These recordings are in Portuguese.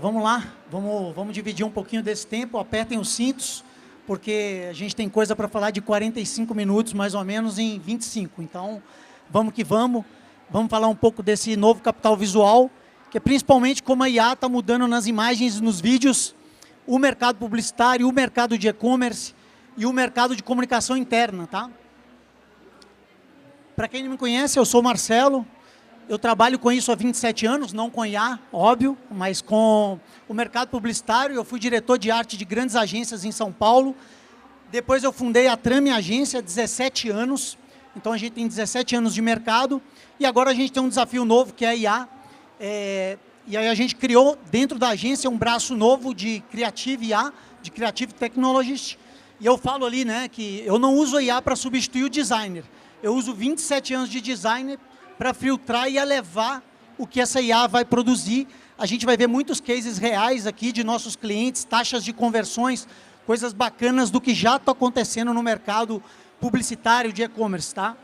Vamos lá, vamos dividir um pouquinho desse tempo, apertem os cintos, porque a gente tem coisa para falar de 45 minutos, mais ou menos, em 25. Então, vamos que vamos falar um pouco desse novo capital visual, que é principalmente como a IA está mudando nas imagens e nos vídeos, o mercado publicitário, o mercado de e-commerce e o mercado de comunicação interna, tá? Para quem não me conhece, eu sou o Marcelo. Eu trabalho com isso há 27 anos, não com IA, óbvio, mas com o mercado publicitário. Eu fui diretor de arte de grandes agências em São Paulo. Depois eu fundei a Trame Agência há 17 anos. Então a gente tem 17 anos de mercado. E agora a gente tem um desafio novo, que é a IA. E aí a gente criou dentro da agência um braço novo de Creative IA, de Creative Technologist. E eu falo ali, né, que eu não uso a IA para substituir o designer. Eu uso 27 anos de designer para filtrar e elevar o que essa IA vai produzir. A gente vai ver muitos cases reais aqui de nossos clientes, taxas de conversões, coisas bacanas do que já está acontecendo no mercado publicitário de e-commerce, tá?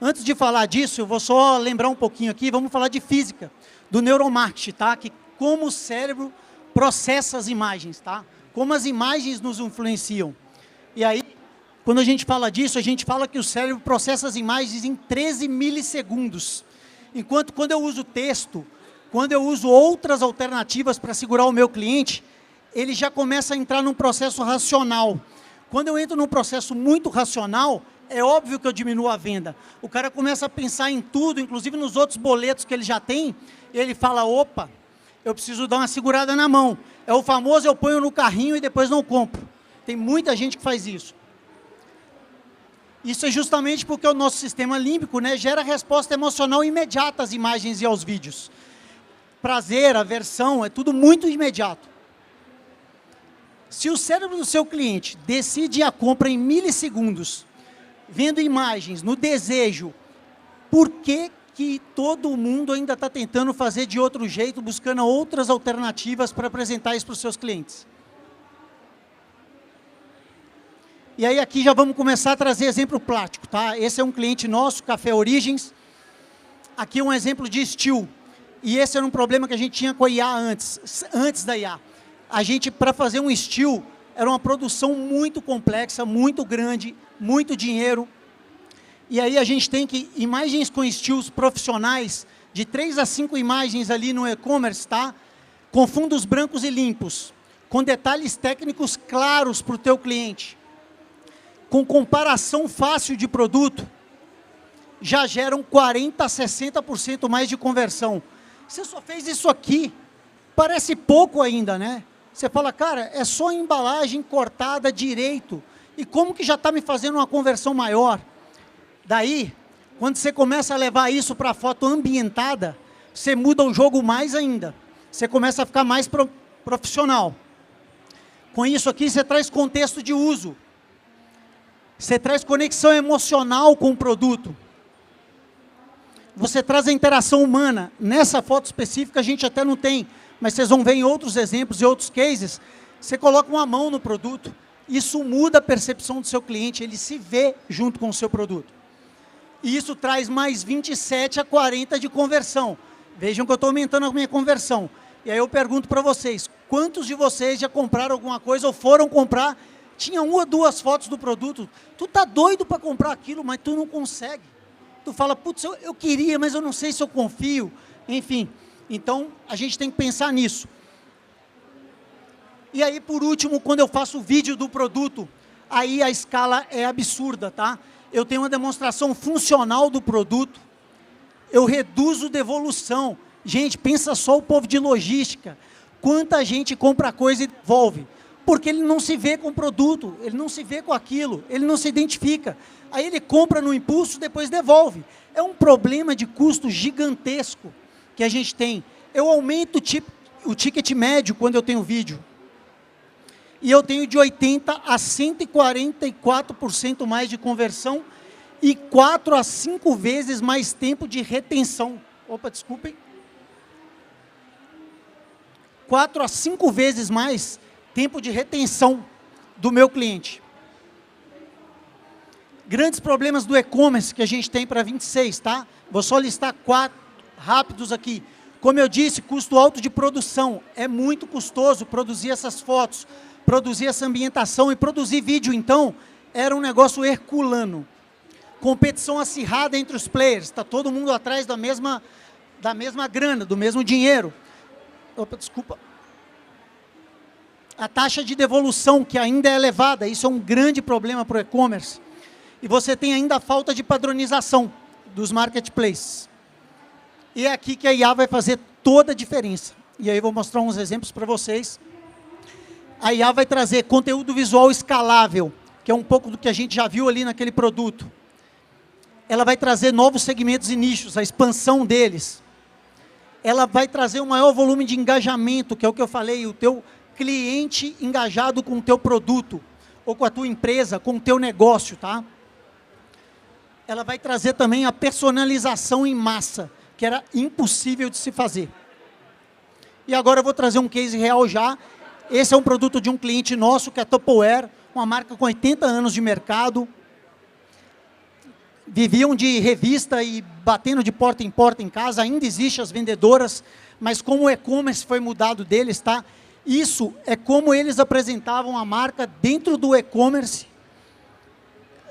Antes de falar disso, eu vou só lembrar um pouquinho aqui, vamos falar de física, do neuromarketing, tá? Que como o cérebro processa as imagens, tá? Como as imagens nos influenciam. E aí, quando a gente fala disso, a gente fala que o cérebro processa as imagens em 13 milissegundos. Enquanto quando eu uso texto, quando eu uso outras alternativas para segurar o meu cliente, ele já começa a entrar num processo racional. Quando eu entro num processo muito racional, é óbvio que eu diminuo a venda. O cara começa a pensar em tudo, inclusive nos outros boletos que ele já tem, e ele fala, opa, eu preciso dar uma segurada na mão. É o famoso, eu ponho no carrinho e depois não compro. Tem muita gente que faz isso. Isso é justamente porque o nosso sistema límbico, né, gera resposta emocional imediata às imagens e aos vídeos. Prazer, aversão, é tudo muito imediato. Se o cérebro do seu cliente decide a compra em milissegundos, vendo imagens, no desejo, por que todo mundo ainda está tentando fazer de outro jeito, buscando outras alternativas para apresentar isso para os seus clientes? E aí aqui já vamos começar a trazer exemplo prático, tá? Esse é um cliente nosso, Café Origens. Aqui um exemplo de estilo. E esse era um problema que a gente tinha com a IA antes da IA. A gente, para fazer um estilo, era uma produção muito complexa, muito grande, muito dinheiro. E aí a gente tem que, imagens com estilos profissionais, de 3 a 5 imagens ali no e-commerce, tá? Com fundos brancos e limpos, com detalhes técnicos claros para o teu cliente, com comparação fácil de produto, já geram 40% a 60% mais de conversão. Você só fez isso aqui, parece pouco ainda, né? Você fala, cara, é só embalagem cortada direito, e como que já está me fazendo uma conversão maior? Daí, quando você começa a levar isso para a foto ambientada, você muda o jogo mais ainda. Você começa a ficar mais profissional. Com isso aqui, você traz contexto de uso. Você traz conexão emocional com o produto. Você traz a interação humana. Nessa foto específica a gente até não tem, mas vocês vão ver em outros exemplos e outros cases. Você coloca uma mão no produto, isso muda a percepção do seu cliente, ele se vê junto com o seu produto. E isso traz mais 27 a 40 de conversão. Vejam que eu estou aumentando a minha conversão. E aí eu pergunto para vocês, quantos de vocês já compraram alguma coisa ou foram comprar? Tinha 1 ou 2 fotos do produto, tu tá doido para comprar aquilo, mas tu não consegue. Tu fala, putz, eu queria, mas eu não sei se eu confio. Enfim, então a gente tem que pensar nisso. E aí, por último, quando eu faço o vídeo do produto, aí a escala é absurda, tá? Eu tenho uma demonstração funcional do produto, eu reduzo devolução. Gente, pensa só o povo de logística, quanta gente compra coisa e devolve. Porque ele não se vê com o produto, ele não se vê com aquilo, ele não se identifica. Aí ele compra no impulso, depois devolve. É um problema de custo gigantesco que a gente tem. Eu aumento o ticket médio quando eu tenho vídeo. E eu tenho de 80% a 144% mais de conversão e 4 a 5 vezes mais tempo de retenção. Opa, desculpem. 4 a 5 vezes mais tempo de retenção do meu cliente. Grandes problemas do e-commerce que a gente tem para 26, tá? Vou só listar 4 rápidos aqui. Como eu disse, custo alto de produção. É muito custoso produzir essas fotos, produzir essa ambientação e produzir vídeo, então, era um negócio herculano. Competição acirrada entre os players, está todo mundo atrás da mesma grana, do mesmo dinheiro. Opa, desculpa. A taxa de devolução, que ainda é elevada, isso é um grande problema para o e-commerce. E você tem ainda a falta de padronização dos marketplaces. E é aqui que a IA vai fazer toda a diferença. E aí eu vou mostrar uns exemplos para vocês. A IA vai trazer conteúdo visual escalável, que é um pouco do que a gente já viu ali naquele produto. Ela vai trazer novos segmentos e nichos, a expansão deles. Ela vai trazer um maior volume de engajamento, que é o que eu falei, o teu cliente engajado com o teu produto, ou com a tua empresa, com o teu negócio, tá? Ela vai trazer também a personalização em massa, que era impossível de se fazer. E agora eu vou trazer um case real já. Esse é um produto de um cliente nosso, que é a Tupperware, uma marca com 80 anos de mercado. Viviam de revista e batendo de porta em casa, ainda existem as vendedoras, mas como o e-commerce foi mudado deles, tá? Isso é como eles apresentavam a marca dentro do e-commerce,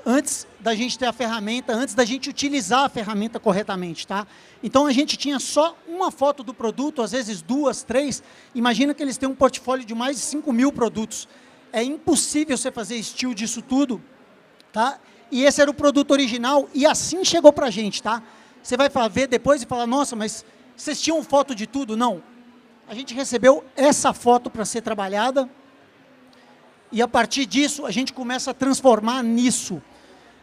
antes da gente ter a ferramenta, antes da gente utilizar a ferramenta corretamente, tá? Então, a gente tinha só uma foto do produto, às vezes 2, 3, imagina que eles têm um portfólio de mais de 5.000 produtos. É impossível você fazer estilo disso tudo, tá? E esse era o produto original, e assim chegou para a gente, tá? Você vai ver depois e falar, nossa, mas vocês tinham foto de tudo? Não. A gente recebeu essa foto para ser trabalhada, e a partir disso, a gente começa a transformar nisso.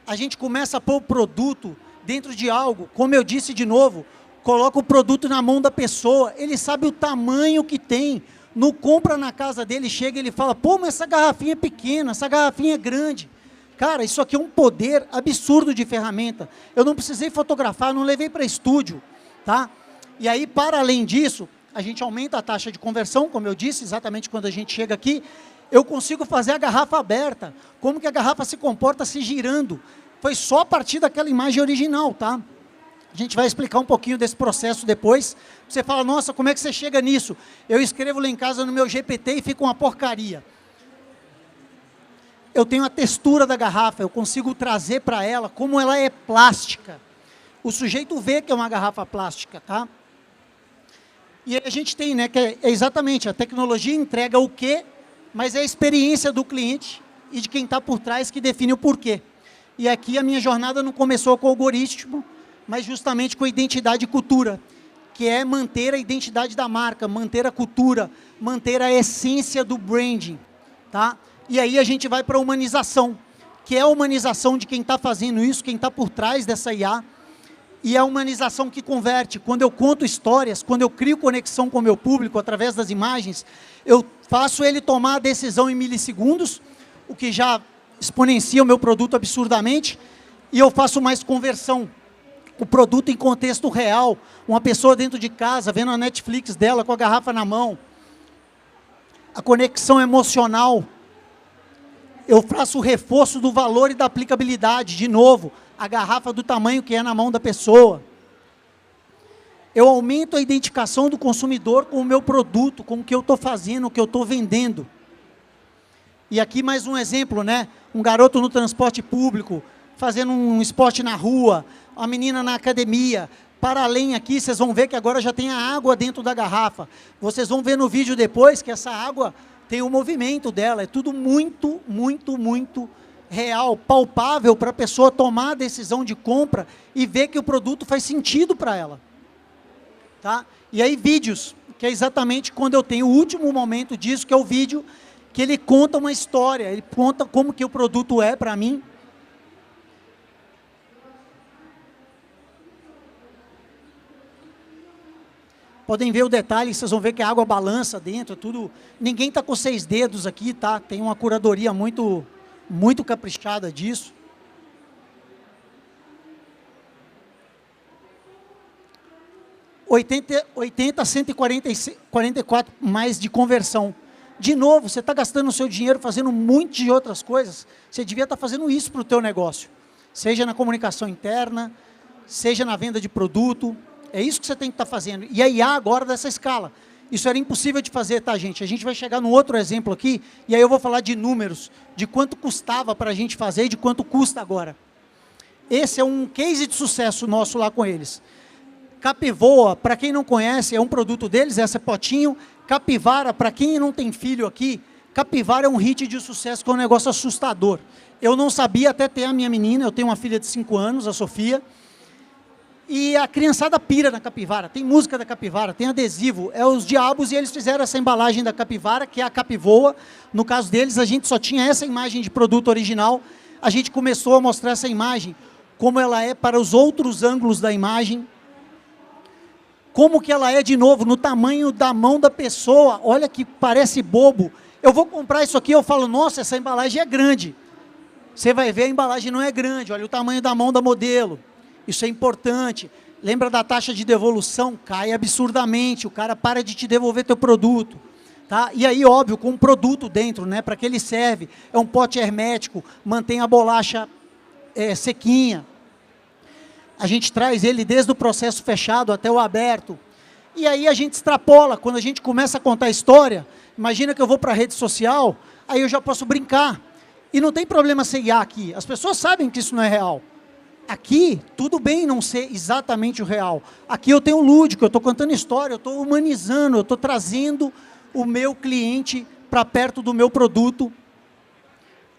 A gente começa a pôr o produto dentro de algo, como eu disse de novo, coloca o produto na mão da pessoa, ele sabe o tamanho que tem, não compra na casa dele, chega e ele fala, pô, mas essa garrafinha é pequena, essa garrafinha é grande. Cara, isso aqui é um poder absurdo de ferramenta. Eu não precisei fotografar, não levei para estúdio, tá? E aí, para além disso, a gente aumenta a taxa de conversão, como eu disse, exatamente quando a gente chega aqui, eu consigo fazer a garrafa aberta, como que a garrafa se comporta se girando. Foi só a partir daquela imagem original, tá? A gente vai explicar um pouquinho desse processo depois. Você fala, nossa, como é que você chega nisso? Eu escrevo lá em casa no meu GPT e fica uma porcaria. Eu tenho a textura da garrafa, eu consigo trazer para ela como ela é plástica. O sujeito vê que é uma garrafa plástica, tá? E a gente tem, né, que é exatamente, a tecnologia entrega o quê, mas é a experiência do cliente e de quem está por trás que define o porquê. E aqui a minha jornada não começou com o algoritmo, mas justamente com a identidade e cultura, que é manter a identidade da marca, manter a cultura, manter a essência do branding, tá? E aí a gente vai para a humanização, que é a humanização de quem está fazendo isso, quem está por trás dessa IA, e é a humanização que converte. Quando eu conto histórias, quando eu crio conexão com o meu público através das imagens, eu faço ele tomar a decisão em milissegundos, o que já exponencia o meu produto absurdamente, e eu faço mais conversão. O produto em contexto real, uma pessoa dentro de casa, vendo a Netflix dela com a garrafa na mão. A conexão emocional. Eu faço o reforço do valor e da aplicabilidade, de novo, a garrafa do tamanho que é na mão da pessoa. Eu aumento a identificação do consumidor com o meu produto, com o que eu estou fazendo, o que eu estou vendendo. E aqui mais um exemplo, né? Um garoto no transporte público, fazendo um esporte na rua, a menina na academia. Para além aqui, vocês vão ver que agora já tem a água dentro da garrafa. Vocês vão ver no vídeo depois que essa água tem o movimento dela. É tudo muito, muito, muito real, palpável para a pessoa tomar a decisão de compra e ver que o produto faz sentido para ela. Tá? E aí vídeos, que é exatamente quando eu tenho o último momento disso, que é o vídeo que ele conta uma história, ele conta como que o produto é para mim. Podem ver o detalhe, vocês vão ver que a água balança dentro, tudo. Ninguém está com 6 dedos aqui, tá? Tem uma curadoria muito, muito caprichada disso. $80 a $144 mais de conversão. De novo, você está gastando o seu dinheiro fazendo um monte de outras coisas. Você devia estar fazendo isso para o teu negócio. Seja na comunicação interna, seja na venda de produto, É isso que você tem que estar fazendo. E a IA agora dessa escala. Isso era impossível de fazer, tá, gente? A gente vai chegar num outro exemplo aqui, e aí eu vou falar de números, de quanto custava para a gente fazer e de quanto custa agora. Esse é um case de sucesso nosso lá com eles. Capivoa, para quem não conhece, é um produto deles, essa é potinho. Capivara, para quem não tem filho aqui, Capivara é um hit de sucesso, que é um negócio assustador. Eu não sabia até ter a minha menina, eu tenho uma filha de 5 anos, a Sofia, e a criançada pira na Capivara, tem música da Capivara, tem adesivo, é os diabos, e eles fizeram essa embalagem da Capivara, que é a Capivoa. No caso deles, a gente só tinha essa imagem de produto original, a gente começou a mostrar essa imagem, como ela é para os outros ângulos da imagem, como que ela é de novo, no tamanho da mão da pessoa. Olha que parece bobo, eu vou comprar isso aqui, eu falo, nossa, essa embalagem é grande, você vai ver, a embalagem não é grande, olha o tamanho da mão da modelo, isso é importante. Lembra da taxa de devolução? Cai absurdamente, o cara para de te devolver teu produto. Tá? E aí, óbvio, com um produto dentro, né, para que ele serve, é um pote hermético, mantém a bolacha sequinha. A gente traz ele desde o processo fechado até o aberto. E aí a gente extrapola, quando a gente começa a contar a história, imagina que eu vou para a rede social, aí eu já posso brincar. E não tem problema ser IA aqui, as pessoas sabem que isso não é real. Aqui, tudo bem não ser exatamente o real. Aqui eu tenho um lúdico, eu estou contando história, eu estou humanizando, eu estou trazendo o meu cliente para perto do meu produto.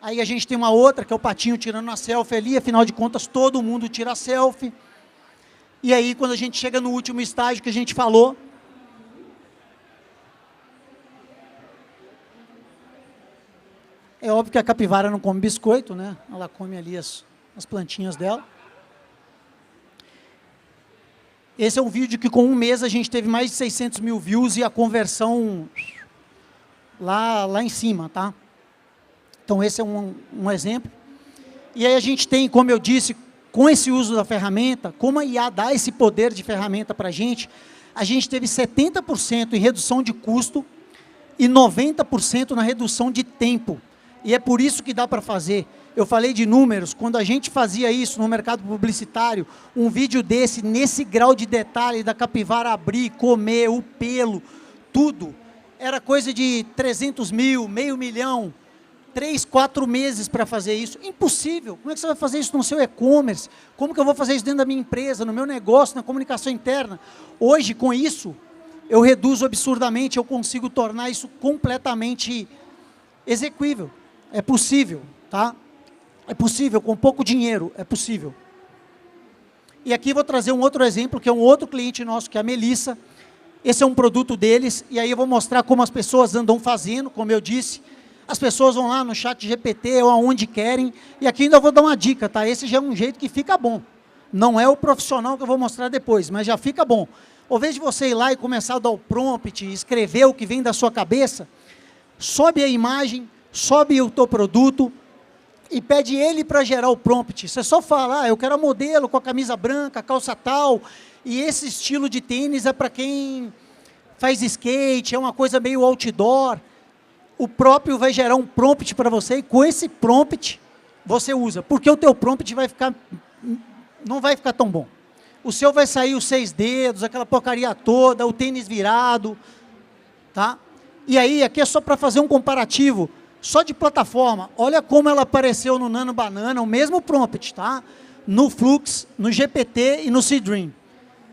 Aí a gente tem uma outra, que é o patinho tirando uma selfie ali, afinal de contas todo mundo tira selfie. E aí quando a gente chega no último estágio que a gente falou, é óbvio que a capivara não come biscoito, né? Ela come ali as plantinhas dela. Esse é um vídeo que com um mês a gente teve mais de 600 mil views e a conversão lá em cima, tá? Então esse é um exemplo. E aí a gente tem, como eu disse, com esse uso da ferramenta, como a IA dá esse poder de ferramenta para a gente teve 70% em redução de custo e 90% na redução de tempo. E é por isso que dá para fazer. Eu falei de números, quando a gente fazia isso no mercado publicitário, um vídeo desse, nesse grau de detalhe da capivara abrir, comer, o pelo, tudo, era coisa de 300 mil, meio milhão, 3, 4 meses para fazer isso. Impossível. Como é que você vai fazer isso no seu e-commerce? Como que eu vou fazer isso dentro da minha empresa, no meu negócio, na comunicação interna? Hoje, com isso, eu reduzo absurdamente, eu consigo tornar isso completamente execuível. É possível, tá? É possível, com pouco dinheiro, é possível. E aqui vou trazer um outro exemplo, que é um outro cliente nosso, que é a Melissa. Esse é um produto deles, e aí eu vou mostrar como as pessoas andam fazendo, como eu disse. As pessoas vão lá no chat GPT ou aonde querem, e aqui ainda vou dar uma dica, tá? Esse já é um jeito que fica bom. Não é o profissional que eu vou mostrar depois, mas já fica bom. Ao invés de você ir lá e começar a dar o prompt, escrever o que vem da sua cabeça, sobe a imagem, sobe o teu produto, e pede ele para gerar o prompt. Você só fala, eu quero a modelo com a camisa branca, a calça tal, e esse estilo de tênis é para quem faz skate, é uma coisa meio outdoor. O próprio vai gerar um prompt para você, e com esse prompt você usa, porque o teu prompt não vai ficar tão bom. O seu vai sair os 6 dedos, aquela porcaria toda, o tênis virado, tá? E aí, aqui é só para fazer um comparativo, só de plataforma, olha como ela apareceu no Nano Banana, o mesmo prompt, tá? No Flux, no GPT e no Seedream.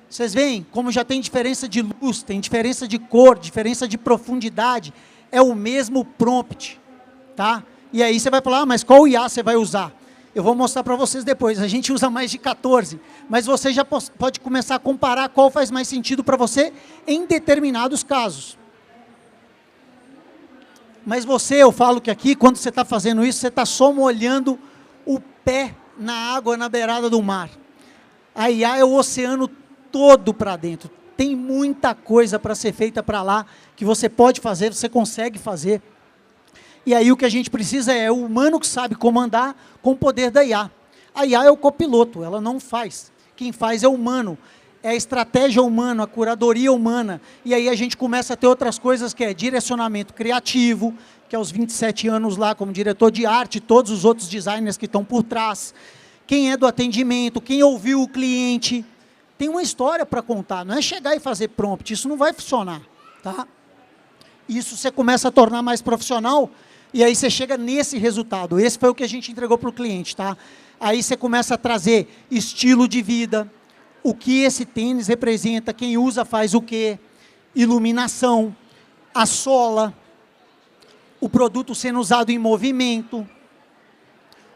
Vocês veem como já tem diferença de luz, tem diferença de cor, diferença de profundidade, é o mesmo prompt, tá? E aí você vai falar, mas qual IA você vai usar? Eu vou mostrar para vocês depois, a gente usa mais de 14, mas você já pode começar a comparar qual faz mais sentido para você em determinados casos. Mas eu falo que aqui, quando você está fazendo isso, você está só molhando o pé na água, na beirada do mar. A IA é o oceano todo para dentro. Tem muita coisa para ser feita para lá, que você pode fazer, você consegue fazer. E aí o que a gente precisa é o humano que sabe comandar com o poder da IA. A IA é o copiloto, ela não faz. Quem faz é o humano. É a estratégia humana, a curadoria humana, e aí a gente começa a ter outras coisas, que é direcionamento criativo, que é aos 27 anos lá como diretor de arte, todos os outros designers que estão por trás, quem é do atendimento, quem ouviu o cliente, tem uma história para contar, não é chegar e fazer prompt, isso não vai funcionar, tá? Isso você começa a tornar mais profissional, e aí você chega nesse resultado. Esse foi o que a gente entregou para o cliente, tá? Aí você começa a trazer estilo de vida, o que esse tênis representa, quem usa faz o quê, iluminação, a sola, o produto sendo usado em movimento,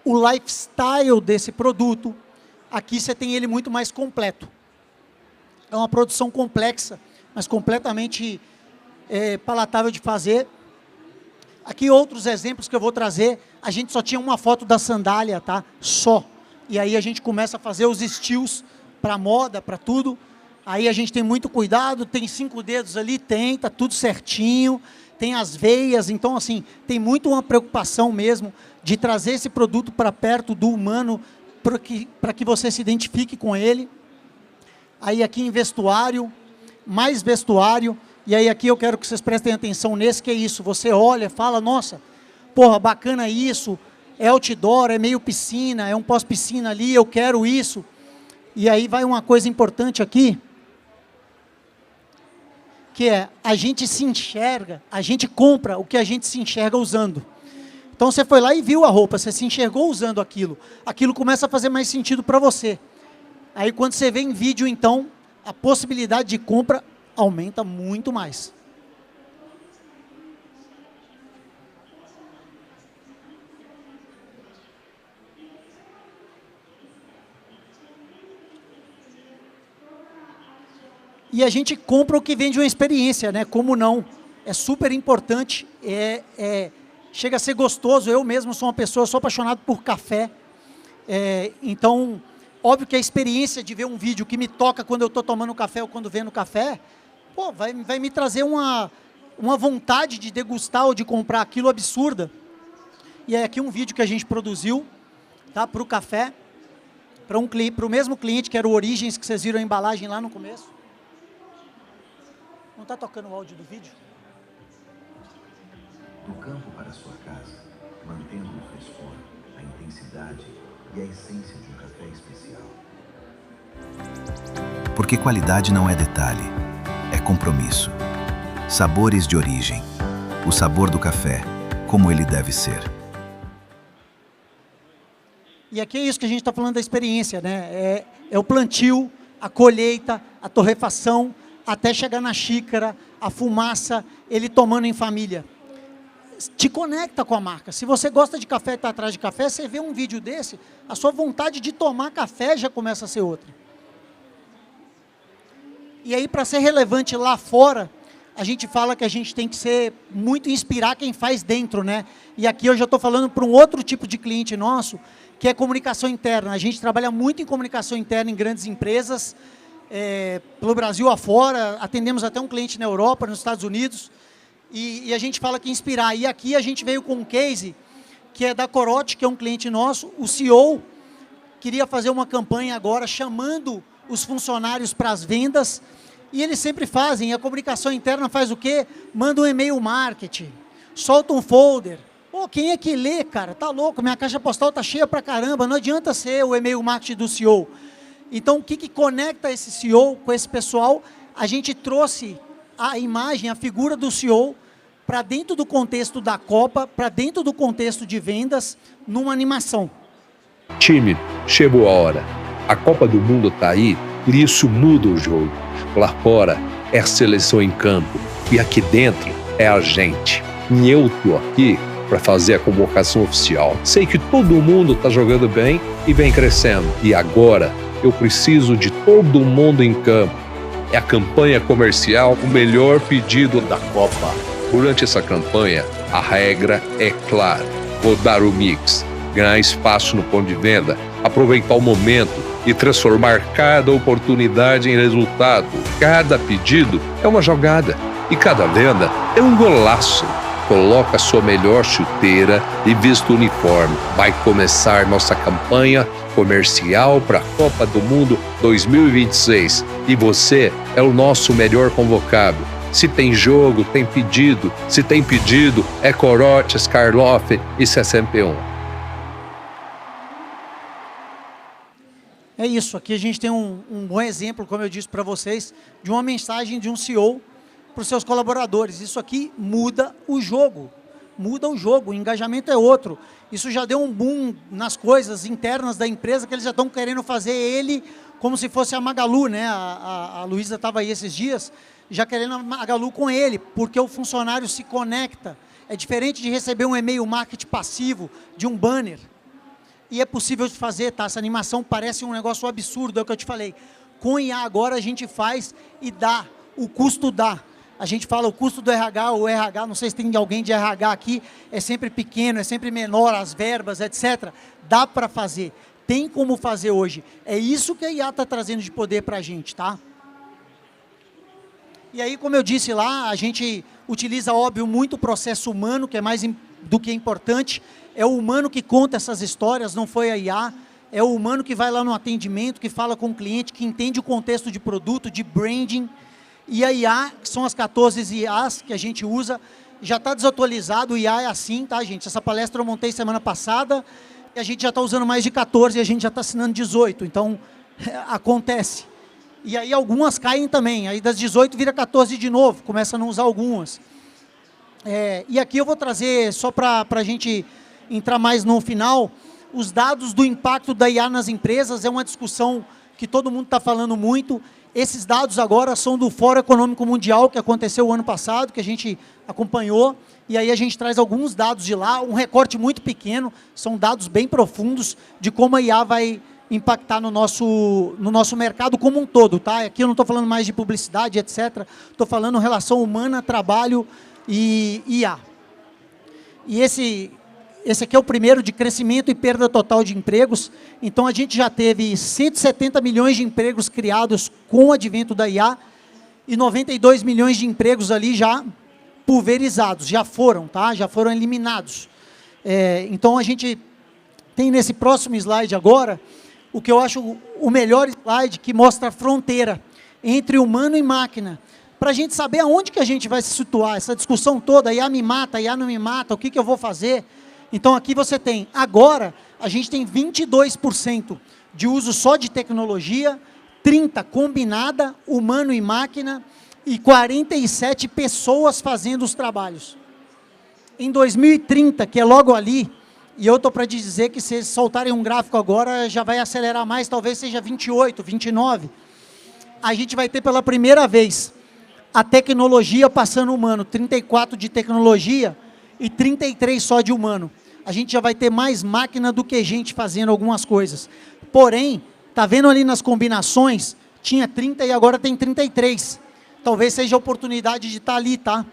o lifestyle desse produto. Aqui você tem ele muito mais completo. É uma produção complexa, mas completamente palatável de fazer. Aqui outros exemplos que eu vou trazer. A gente só tinha uma foto da sandália, tá? Só. E aí a gente começa a fazer os estilos para moda, para tudo. Aí a gente tem muito cuidado, tem 5 dedos ali, tá tudo certinho, tem as veias, então assim, tem muito uma preocupação mesmo de trazer esse produto para perto do humano, para que você se identifique com ele. Aí aqui em vestuário, mais vestuário, e aí aqui eu quero que vocês prestem atenção nesse, que é isso, você olha, fala, nossa, porra, bacana isso, é outdoor, é meio piscina, é um pós-piscina ali, eu quero isso. E aí vai uma coisa importante aqui, que é, a gente se enxerga, a gente compra o que a gente se enxerga usando. Então você foi lá e viu a roupa, você se enxergou usando aquilo, aquilo começa a fazer mais sentido para você. Aí quando você vê em vídeo, então, a possibilidade de compra aumenta muito mais. E a gente compra o que vem de uma experiência, né? Como não? É super importante, chega a ser gostoso. Eu mesmo sou uma pessoa, sou apaixonado por café. Então, óbvio que a experiência de ver um vídeo que me toca quando eu estou tomando café ou quando vendo café, pô, vai me trazer uma vontade de degustar ou de comprar aquilo absurda. E é aqui um vídeo que a gente produziu, tá? Para o café, para o mesmo cliente, que era o Origens, que vocês viram a embalagem lá no começo. Não está tocando o áudio do vídeo? Do campo para a sua casa, mantendo o frescor, a intensidade e a essência de um café especial. Porque qualidade não é detalhe, é compromisso. Sabores de origem. O sabor do café, como ele deve ser. E aqui é isso que a gente está falando da experiência, né? É o plantio, a colheita, a torrefação, até chegar na xícara, a fumaça, ele tomando em família. Te conecta com a marca. Se você gosta de café e está atrás de café, você vê um vídeo desse, a sua vontade de tomar café já começa a ser outra. E aí, para ser relevante lá fora, a gente fala que a gente tem que ser muito inspirar quem faz dentro, né? E aqui eu já estou falando para um outro tipo de cliente nosso, que é comunicação interna. A gente trabalha muito em comunicação interna em grandes empresas, pelo Brasil afora, atendemos até um cliente na Europa, nos Estados Unidos, e a gente fala que inspirar. E aqui a gente veio com um case, que é da Corote, que é um cliente nosso. O CEO queria fazer uma campanha agora, chamando os funcionários para as vendas, e eles sempre fazem, a comunicação interna faz o quê? Manda um e-mail marketing, solta um folder. Pô, quem é que lê, cara? Tá louco, minha caixa postal tá cheia pra caramba, não adianta ser o e-mail marketing do CEO. Então, o que conecta esse CEO com esse pessoal? A gente trouxe a imagem, a figura do CEO para dentro do contexto da Copa, para dentro do contexto de vendas, numa animação. Time, chegou a hora. A Copa do Mundo tá aí, por isso muda o jogo. Lá fora é a seleção em campo e aqui dentro é a gente. E eu tô aqui para fazer a convocação oficial. Sei que todo mundo tá jogando bem e vem crescendo. E agora eu preciso de todo mundo em campo. É a campanha comercial, o melhor pedido da Copa. Durante essa campanha, a regra é clara. Rodar o mix, ganhar espaço no ponto de venda, aproveitar o momento e transformar cada oportunidade em resultado. Cada pedido é uma jogada e cada venda é um golaço. Coloca sua melhor chuteira e vista o uniforme. Vai começar nossa campanha comercial para a Copa do Mundo 2026. E você é o nosso melhor convocado. Se tem jogo, tem pedido. Se tem pedido, é Corote, Skarloff e CSMP1. É isso, aqui a gente tem um bom exemplo, como eu disse para vocês, de uma mensagem de um CEO para os seus colaboradores. Isso aqui muda o jogo, o engajamento é outro. Isso já deu um boom nas coisas internas da empresa, que eles já estão querendo fazer ele como se fosse a Magalu, né? A Luísa estava aí esses dias, já querendo a Magalu com ele, porque o funcionário se conecta. É diferente de receber um e-mail marketing passivo de um banner. E é possível de fazer, tá? Essa animação parece um negócio absurdo, é o que eu te falei. Com IA agora a gente faz e dá, o custo dá. A gente fala o custo do RH, o RH, não sei se tem alguém de RH aqui, é sempre pequeno, é sempre menor, as verbas, etc. Dá para fazer, tem como fazer hoje. É isso que a IA está trazendo de poder para a gente, tá? E aí, como eu disse lá, a gente utiliza, óbvio, muito o processo humano, que é mais do que importante. É o humano que conta essas histórias, não foi a IA. É o humano que vai lá no atendimento, que fala com o cliente, que entende o contexto de produto, de branding. E a IA, que são as 14 IAs que a gente usa, já está desatualizado. O IA é assim, tá, gente? Essa palestra eu montei semana passada, e a gente já está usando mais de 14 e a gente já está assinando 18. Então, acontece. E aí algumas caem também, aí das 18 vira 14 de novo, começa a não usar algumas. E aqui eu vou trazer, só para a gente entrar mais no final, os dados do impacto da IA nas empresas. É uma discussão que todo mundo está falando muito. Esses dados agora são do Fórum Econômico Mundial, que aconteceu o ano passado, que a gente acompanhou, e aí a gente traz alguns dados de lá, um recorte muito pequeno, são dados bem profundos de como a IA vai impactar no nosso mercado como um todo, tá? Aqui eu não estou falando mais de publicidade, etc. Estou falando relação humana, trabalho e IA. E esse aqui é o primeiro de crescimento e perda total de empregos. Então, a gente já teve 170 milhões de empregos criados com o advento da IA e 92 milhões de empregos ali já pulverizados, já foram, tá? Já foram eliminados. Então, a gente tem nesse próximo slide agora, o que eu acho o melhor slide, que mostra a fronteira entre humano e máquina, para a gente saber aonde que a gente vai se situar, essa discussão toda, IA me mata, IA não me mata, o que eu vou fazer? Então, aqui você tem, agora, a gente tem 22% de uso só de tecnologia, 30% combinada, humano e máquina, e 47 pessoas fazendo os trabalhos. Em 2030, que é logo ali, e eu estou para dizer que se eles soltarem um gráfico agora, já vai acelerar mais, talvez seja 28, 29. A gente vai ter pela primeira vez a tecnologia passando o humano, 34 de tecnologia e 33 só de humano. A gente já vai ter mais máquina do que gente fazendo algumas coisas. Porém, tá vendo ali nas combinações, tinha 30 e agora tem 33. Talvez seja a oportunidade de estar ali, tá?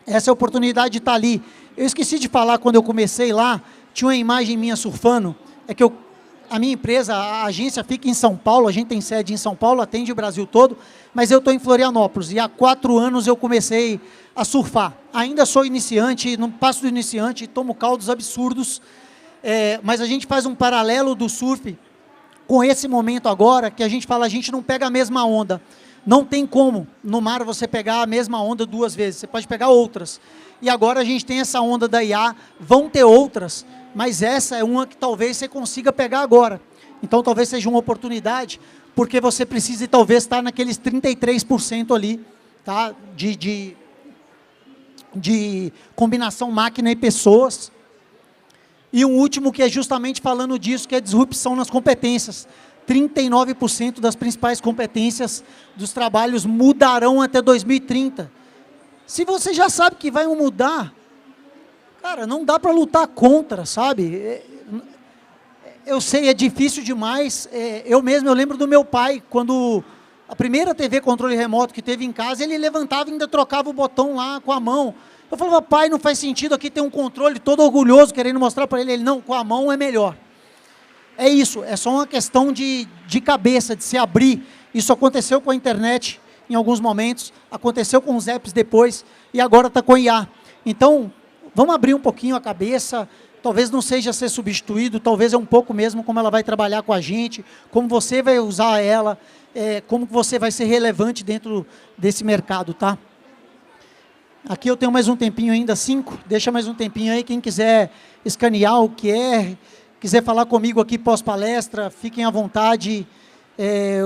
Essa é a oportunidade de estar ali. Eu esqueci de falar quando eu comecei lá, tinha uma imagem minha surfando, é que a minha empresa, a agência fica em São Paulo, a gente tem sede em São Paulo, atende o Brasil todo, mas eu estou em Florianópolis, e há 4 anos eu comecei a surfar. Ainda sou iniciante, não passo do iniciante, tomo caldos absurdos, mas a gente faz um paralelo do surf com esse momento agora, que a gente fala, a gente não pega a mesma onda. Não tem como, no mar, você pegar a mesma onda 2 vezes, você pode pegar outras. E agora a gente tem essa onda da IA, vão ter outras, mas essa é uma que talvez você consiga pegar agora. Então, talvez seja uma oportunidade, porque você precisa, talvez, estar naqueles 33% ali, tá? De combinação máquina e pessoas. E um último que é justamente falando disso, que é disrupção nas competências. 39% das principais competências dos trabalhos mudarão até 2030. Se você já sabe que vai mudar, cara, não dá para lutar contra, sabe? Eu sei, é difícil demais. Eu lembro do meu pai, quando a primeira TV controle remoto que teve em casa, ele levantava e ainda trocava o botão lá com a mão. Eu falava, pai, não faz sentido, aqui tem um controle, todo orgulhoso, querendo mostrar para ele. Ele, não, com a mão é melhor. É isso, é só uma questão de cabeça, de se abrir. Isso aconteceu com a internet em alguns momentos, aconteceu com os apps depois, e agora está com a IA. Então, vamos abrir um pouquinho a cabeça, talvez não seja ser substituído, talvez é um pouco mesmo como ela vai trabalhar com a gente, como você vai usar ela, como você vai ser relevante dentro desse mercado, tá? Aqui eu tenho mais um tempinho ainda, 5, deixa mais um tempinho aí, quem quiser escanear o QR, quiser falar comigo aqui pós-palestra, fiquem à vontade.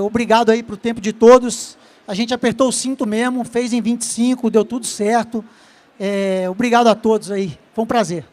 Obrigado aí para o tempo de todos. A gente apertou o cinto mesmo, fez em 25, deu tudo certo. Obrigado a todos aí, foi um prazer.